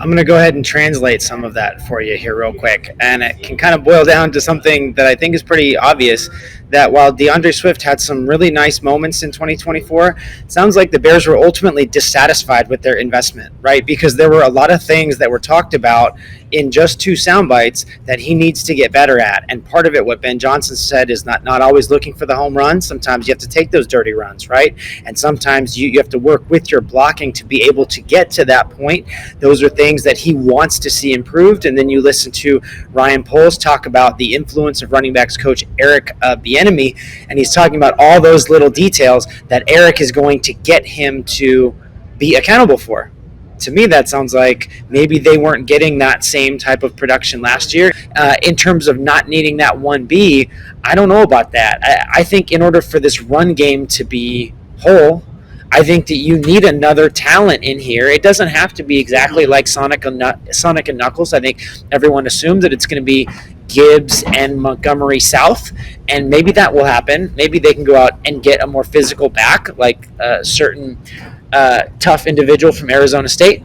I'm going to go ahead and translate some of that for you here real quick. And it can kind of boil down to something that I think is pretty obvious, that while DeAndre Swift had some really nice moments in 2024, it sounds like the Bears were ultimately dissatisfied with their investment, right? Because there were a lot of things that were talked about in just 2 sound bites that he needs to get better at. And part of it, what Ben Johnson said, is not always looking for the home run. Sometimes you have to take those dirty runs, right? And sometimes you have to work with your blocking to be able to get to that point. Those are things that he wants to see improved. And then you listen to Ryan Poles talk about the influence of running backs coach Eric Bieniemy, and he's talking about all those little details that Eric is going to get him to be accountable for. To me, that sounds like maybe they weren't getting that same type of production last year. In terms of not needing that 1B, I don't know about that. I think in order for this run game to be whole, I think that you need another talent in here. It doesn't have to be exactly like Sonic and Knuckles. I think everyone assumed that it's going to be Gibbs and Montgomery South, and maybe that will happen. Maybe they can go out and get a more physical back, like a certain tough individual from Arizona State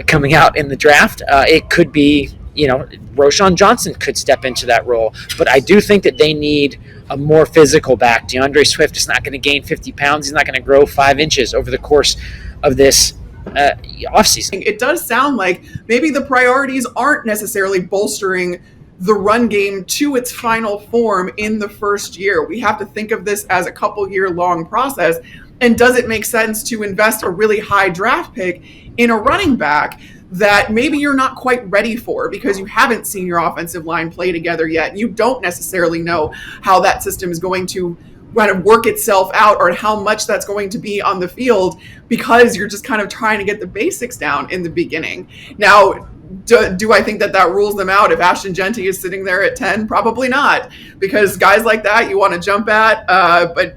coming out in the draft. It could be, Roschon Johnson could step into that role. But I do think that they need a more physical back. DeAndre Swift is not going to gain 50 pounds. He's not going to grow 5 inches over the course of this offseason. It does sound like maybe the priorities aren't necessarily bolstering the run game to its final form in the first year. We have to think of this as a couple-year long process. And does it make sense to invest a really high draft pick in a running back that maybe you're not quite ready for because you haven't seen your offensive line play together yet? You don't necessarily know how that system is going to kind of work itself out or how much that's going to be on the field because you're just kind of trying to get the basics down in the beginning. Now, do I think that rules them out if Ashton Genty is sitting there at 10? Probably not, because guys like that you want to jump at, but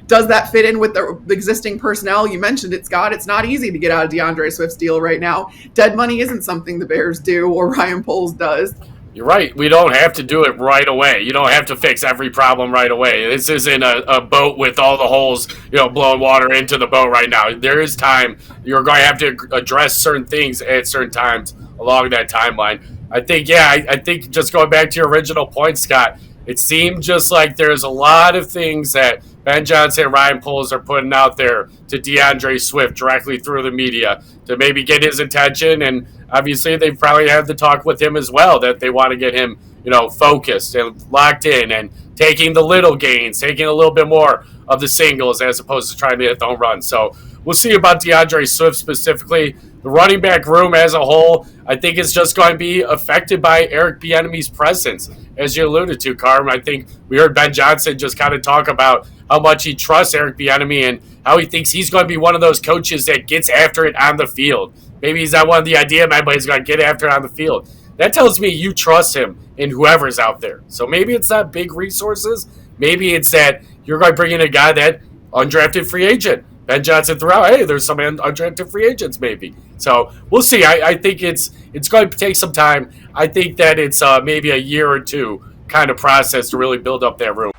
does that fit in with the existing personnel? You mentioned it, Scott. It's not easy to get out of DeAndre Swift's deal right now. Dead money isn't something the Bears do or Ryan Poles does. You're right. We don't have to do it right away. You don't have to fix every problem right away. This isn't a boat with all the holes, blowing water into the boat right now. There is time. You're going to have to address certain things at certain times along that timeline. I think just going back to your original point, Scott, it seemed just like there's a lot of things that Ben Johnson and Ryan Poles are putting out there to DeAndre Swift directly through the media to maybe get his attention. And obviously they probably had the talk with him as well that they want to get him, focused and locked in and taking the little gains, taking a little bit more of the singles as opposed to trying to hit the home run. So we'll see about DeAndre Swift specifically. The running back room as a whole, I think it's just going to be affected by Eric Bieniemy's presence. As you alluded to, Carmen, I think we heard Ben Johnson just kind of talk about how much he trusts Eric Bieniemy and how he thinks he's going to be one of those coaches that gets after it on the field. Maybe he's not one of the idea man, but he's going to get after it on the field. That tells me you trust him in whoever's out there. So maybe it's not big resources. Maybe it's that you're going to bring in a guy that undrafted free agent. Ben Johnson threw out, hey, there's some undrafted free agents maybe. So we'll see. I think it's going to take some time. I think that it's maybe a year or two kind of process to really build up that room.